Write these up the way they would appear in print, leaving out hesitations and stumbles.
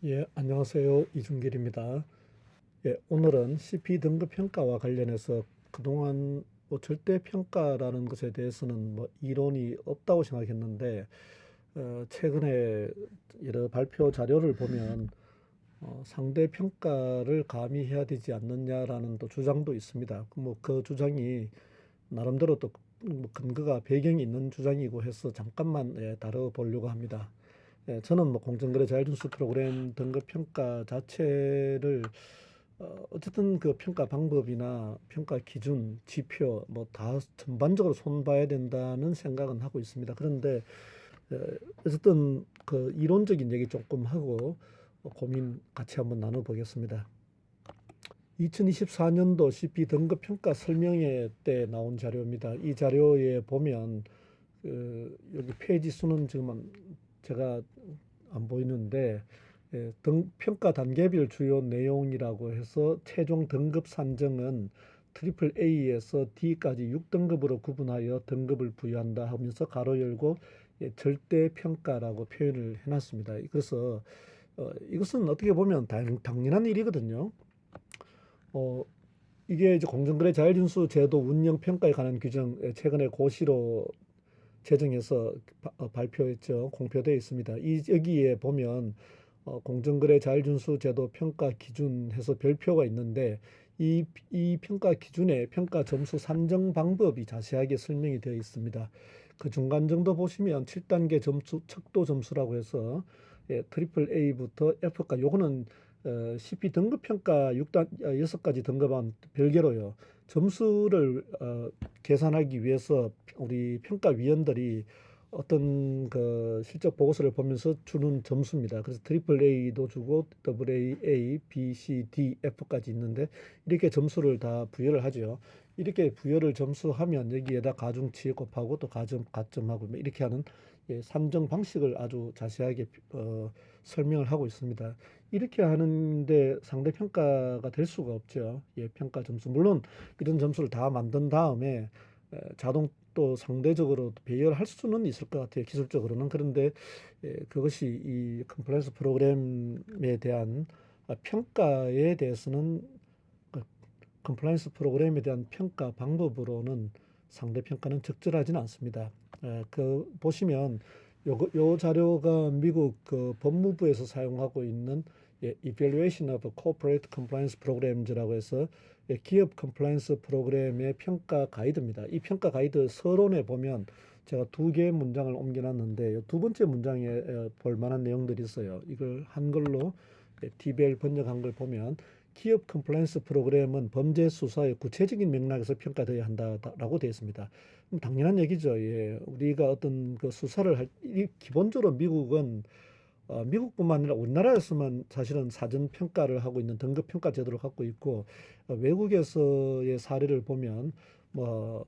예, 안녕하세요. 이준길입니다. 예, 오늘은 CP 등급 평가와 관련해서 그동안 절대 평가라는 것에 대해서는 이론이 없다고 생각했는데, 최근에 여러 발표 자료를 보면 상대 평가를 가미해야 되지 않느냐라는 또 주장도 있습니다. 그 주장이 나름대로 또 근거가 배경이 있는 주장이고 해서 잠깐만 다뤄보려고 합니다. 저는 공정거래 자율준수 프로그램 등급 평가 자체를 어쨌든 그 평가 방법이나 평가 기준, 지표 다 전반적으로 손봐야 된다는 생각은 하고 있습니다. 그런데 어, 어쨌든 그 이론적인 얘기 조금 하고 고민 같이 한번 나눠보겠습니다. 2024년도 CP 등급 평가 설명회 때 나온 자료입니다. 이 자료에 보면 여기 페이지 수는 지금 제가 안 보이는데 평가 단계별 주요 내용이라고 해서 최종 등급 산정은 트리플 A에서 D까지 6등급으로 구분하여 등급을 부여한다 하면서 가로 열고 절대 평가라고 표현을 해놨습니다. 그래서 이것은 어떻게 보면 당연한 일이거든요. 어, 이게 이제 공정거래 자율준수 제도 운영 평가에 관한 규정 최근에 고시로 제정해서 발표했죠. 공표되어 있습니다. 여기에 보면 공정거래 자율준수 제도 평가 기준 해서 별표가 있는데 이 평가 기준에 평가 점수 산정 방법이 자세하게 설명이 되어 있습니다. 그 중간 정도 보시면 7단계 점수 척도 점수라고 해서 트리플 A부터 F까지 요거는 CP 등급 평가 6가지 등급은 별개로요. 점수를 계산하기 위해서 우리 평가위원들이 어떤 그 실적 보고서를 보면서 주는 점수입니다. 그래서 트리플 A도 주고 더블 A, B, C, D, F까지 있는데 이렇게 점수를 다 부여를 하죠. 이렇게 부여를 점수하면 여기에다 가중치 곱하고 또 가점하고 이렇게 하는 산정 방식을 아주 자세하게 설명을 하고 있습니다. 이렇게 하는데 상대 평가가 될 수가 없죠. 평가 점수. 물론 이런 점수를 다 만든 다음에 자동 또 상대적으로 배열할 수는 있을 것 같아요. 기술적으로는. 그런데 그것이 이 컴플라이언스 프로그램에 대한 평가에 대해서는 컴플라이언스 프로그램에 대한 평가 방법으로는 상대 평가는 적절하지는 않습니다. 그 보시면 요 자료가 미국 그 법무부에서 사용하고 있는 Evaluation of Corporate Compliance Programs라고 해서 기업 컴플라이언스 프로그램의 평가 가이드입니다. 이 평가 가이드 서론에 보면 제가 두 개의 문장을 옮겨놨는데 두 번째 문장에 볼 만한 내용들이 있어요. 이걸 한글로 DBL 번역한 걸 보면 기업 컴플라이언스 프로그램은 범죄 수사의 구체적인 맥락에서 평가되어야 한다라고 되어 있습니다. 당연한 얘기죠. 예. 우리가 어떤 그 수사를 기본적으로 미국은 미국뿐만 아니라 우리나라에서만 사실은 사전 평가를 하고 있는 등급 평가 제도를 갖고 있고 외국에서의 사례를 보면 뭐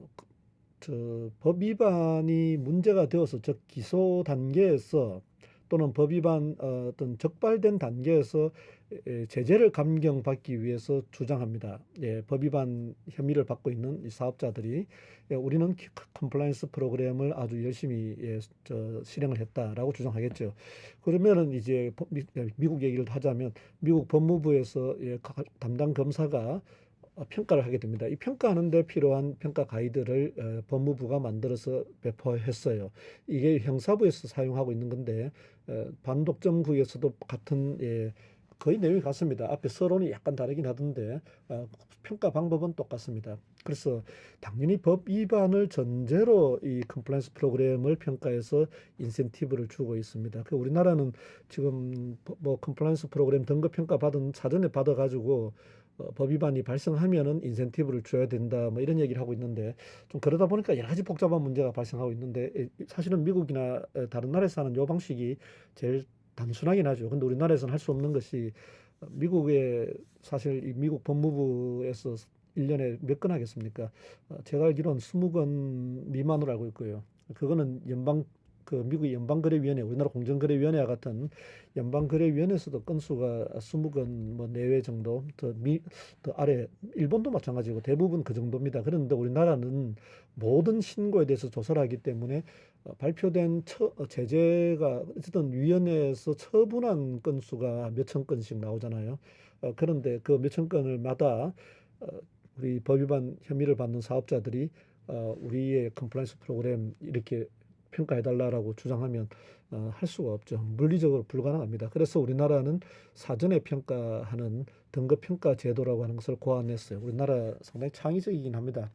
법 위반이 문제가 되어서 즉 기소 단계에서 또는 법 위반 어떤 적발된 단계에서 제재를 감경받기 위해서 주장합니다. 법 위반 혐의를 받고 있는 이 사업자들이 우리는 컴플라이언스 프로그램을 아주 열심히 실행을 했다라고 주장하겠죠. 그러면은 이제 미국 얘기를 하자면 미국 법무부에서 담당 검사가 평가를 하게 됩니다. 이 평가하는데 필요한 평가 가이드를 법무부가 만들어서 배포했어요. 이게 형사부에서 사용하고 있는 건데 반독점구에서도 같은 거의 내용이 같습니다. 앞에 서론이 약간 다르긴 하던데 평가 방법은 똑같습니다. 그래서 당연히 법 위반을 전제로 이 컴플라이언스 프로그램을 평가해서 인센티브를 주고 있습니다. 우리나라는 지금 컴플라이언스 프로그램 등급 평가 받은 사전에 받아가지고 법 위반이 발생하면은 인센티브를 줘야 된다 이런 얘기를 하고 있는데 좀 그러다 보니까 여러 가지 복잡한 문제가 발생하고 있는데 사실은 미국이나 다른 나라에서 하는 요 방식이 제일 단순하긴 하죠. 근데 우리나라에서는 할 수 없는 것이 미국의 사실 이 미국 법무부에서 1년에 몇 건 하겠습니까? 제가 알기로는 20건 미만으로 알고 있고요. 그거는 미국의 연방거래위원회, 우리나라 공정거래위원회와 같은 연방거래위원회에서도 건수가 20건 내외 정도, 더 아래, 일본도 마찬가지고 대부분 그 정도입니다. 그런데 우리나라는 모든 신고에 대해서 조사를 하기 때문에 발표된 제재가 어쨌든 위원회에서 처분한 건수가 몇천 건씩 나오잖아요. 그런데 그 몇천 건을마다 어, 우리 법 위반 혐의를 받는 사업자들이 우리의 컴플라이언스 프로그램 이렇게 평가해달라고 주장하면 할 수가 없죠. 물리적으로 불가능합니다. 그래서 우리나라는 사전에 평가하는 등급 평가 제도라고 하는 것을 고안했어요. 우리나라 상당히 창의적이긴 합니다.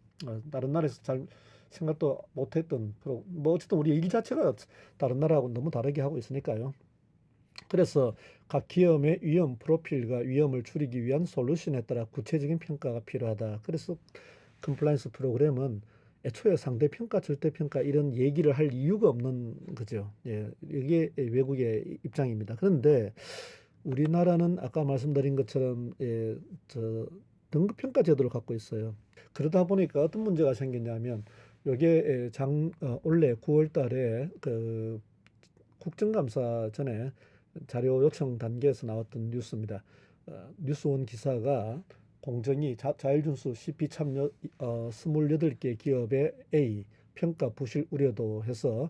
다른 나라에서 잘 생각도 못했던 뭐 어쨌든 우리 일 자체가 다른 나라하고 너무 다르게 하고 있으니까요. 그래서 각 기업의 위험 프로필과 위험을 줄이기 위한 솔루션에 따라 구체적인 평가가 필요하다. 그래서 컴플라이언스 프로그램은 애초에 상대평가, 절대평가 이런 얘기를 할 이유가 없는 거죠. 예, 이게 외국의 입장입니다. 그런데 우리나라는 아까 말씀드린 것처럼 등급평가 제도를 갖고 있어요. 그러다 보니까 어떤 문제가 생겼냐면 요게 올해 9월 달에 그 국정감사 전에 자료 요청 단계에서 나왔던 뉴스입니다. 뉴스원 기사가 공정위 자율준수 CP 참여 28개 기업의 A 평가 부실 우려도 해서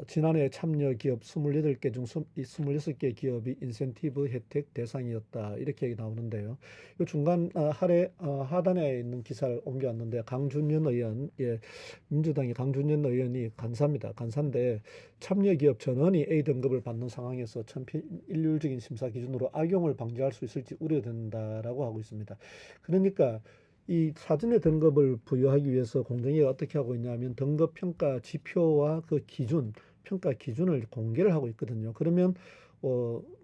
지난해 참여 기업 28개 중 26개 기업이 인센티브 혜택 대상이었다. 이렇게 얘기 나오는데요. 이 중간 하단에 있는 기사를 옮겨왔는데 강준현 의원, 예, 민주당의 강준현 의원이 간사입니다. 간사인데 참여 기업 전원이 A등급을 받는 상황에서 천편일률적인 심사 기준으로 악용을 방지할 수 있을지 우려된다라고 하고 있습니다. 그러니까 이 사전에 등급을 부여하기 위해서 공정위가 어떻게 하고 있냐면 등급 평가 지표와 그 기준, 평가 기준을 공개를 하고 있거든요. 그러면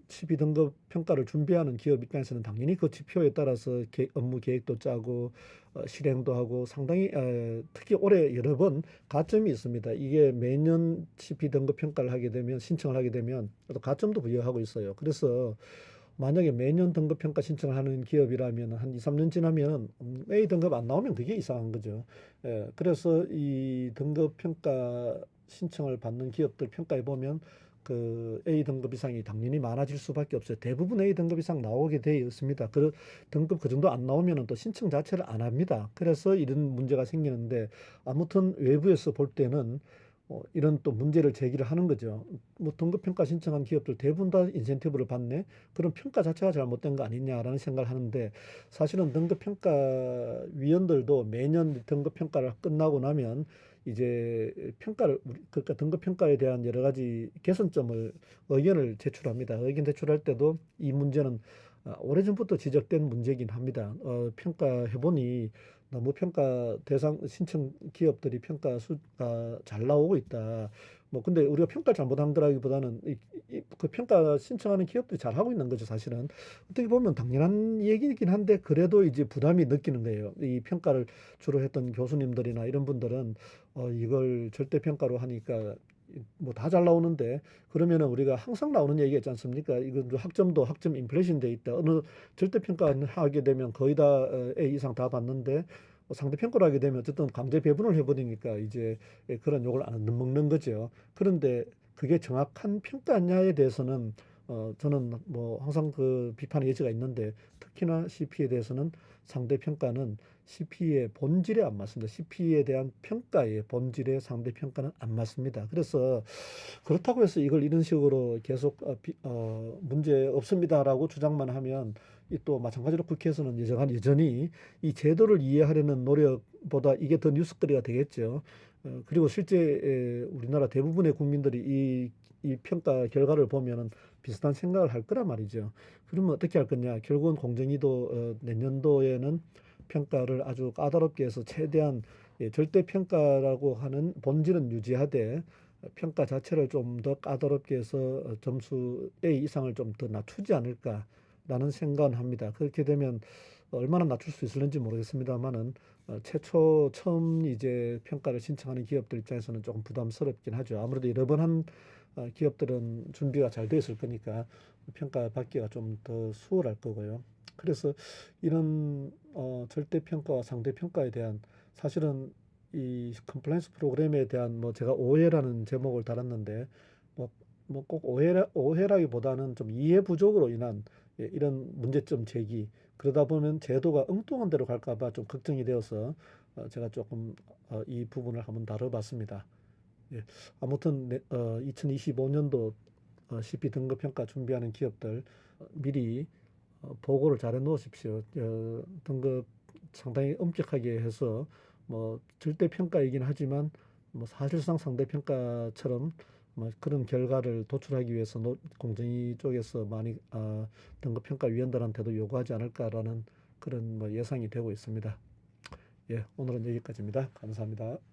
12등급 평가를 준비하는 기업 입장에서는 당연히 그 지표에 따라서 업무 계획도 짜고 실행도 하고 상당히 특히 올해 여러 번 가점이 있습니다. 이게 매년 12등급 평가를 하게 되면 신청을 하게 되면 또 가점도 부여하고 있어요. 그래서 만약에 매년 등급 평가 신청을 하는 기업이라면 한 2, 3년 지나면 A 등급 안 나오면 그게 이상한 거죠. 예, 그래서 이 등급 평가 신청을 받는 기업들 평가해 보면 그 A 등급 이상이 당연히 많아질 수밖에 없어요. 대부분 A 등급 이상 나오게 되어 있습니다. 그 등급 그 정도 안 나오면 또 신청 자체를 안 합니다. 그래서 이런 문제가 생기는데 아무튼 외부에서 볼 때는 이런 또 문제를 제기를 하는 거죠. 뭐 등급평가 신청한 기업들 대부분 다 인센티브를 받네. 그럼 평가 자체가 잘못된 거 아니냐라는 생각을 하는데 사실은 등급평가 위원들도 매년 등급평가를 끝나고 나면 이제 그러니까 등급평가에 대한 여러 가지 개선점을 의견을 제출합니다. 의견 제출할 때도 이 문제는 오래전부터 지적된 문제이긴 합니다. 평가해보니 너무 평가 대상 신청 기업들이 평가 수가 잘 나오고 있다. 뭐 근데 우리가 평가를 잘못한 거라기보다는 그 평가 신청하는 기업들이 잘 하고 있는 거죠. 사실은 어떻게 보면 당연한 얘기이긴 한데 그래도 이제 부담이 느끼는 거예요. 이 평가를 주로 했던 교수님들이나 이런 분들은 이걸 절대 평가로 하니까 뭐 다 잘 나오는데 그러면은 우리가 항상 나오는 얘기 있지 않습니까? 이건 학점도 학점 인플레이션 돼 있다. 어느 절대 평가를 하게 되면 거의 다 A 이상 다 받는데 상대 평가를 하게 되면 어쨌든 강제 배분을 해버리니까 이제 그런 욕을 안 먹는 거죠. 그런데 그게 정확한 평가냐에 대해서는 저는 뭐 항상 그 비판의 여지가 있는데 특히나 CP에 대해서는 상대 평가는 CP의 본질에 안 맞습니다. CP에 대한 평가의 본질에 상대 평가는 안 맞습니다. 그래서 그렇다고 해서 이걸 이런 식으로 계속 문제 없습니다라고 주장만 하면 이 또 마찬가지로 국회에서는 여전히 이 제도를 이해하려는 노력보다 이게 더 뉴스거리가 되겠죠. 그리고 실제 우리나라 대부분의 국민들이 이 평가 결과를 보면은 비슷한 생각을 할 거란 말이죠. 그러면 어떻게 할 거냐? 결국은 공정위도 내년도에는 평가를 아주 까다롭게 해서 최대한 절대 평가라고 하는 본질은 유지하되 평가 자체를 좀 더 까다롭게 해서 점수 A 이상을 좀 더 낮추지 않을까라는 생각은 합니다. 그렇게 되면 얼마나 낮출 수 있을는지 모르겠습니다만은 처음 이제 평가를 신청하는 기업들 입장에서는 조금 부담스럽긴 하죠. 아무래도 여러 번 한 기업들은 준비가 잘 되어 있을 거니까 평가 받기가 좀 더 수월할 거고요. 그래서 이런 절대 평가와 상대 평가에 대한 사실은 이 컴플라이언스 프로그램에 대한 뭐 제가 오해라는 제목을 달았는데 뭐 꼭 오해라기보다는 좀 이해 부족으로 인한 이런 문제점 제기 그러다 보면 제도가 엉뚱한 데로 갈까 봐 좀 걱정이 되어서 제가 조금 이 부분을 한번 다뤄봤습니다. 예. 아무튼 2025년도 CP 등급 평가 준비하는 기업들 미리 보고를 잘 해 놓으십시오. 등급 상당히 엄격하게 해서 뭐 절대 평가이긴 하지만 뭐 사실상 상대 평가처럼 뭐 그런 결과를 도출하기 위해서 공정위 쪽에서 많이 등급 평가 위원들한테도 요구하지 않을까라는 그런 뭐 예상이 되고 있습니다. 예, 오늘은 여기까지입니다. 감사합니다.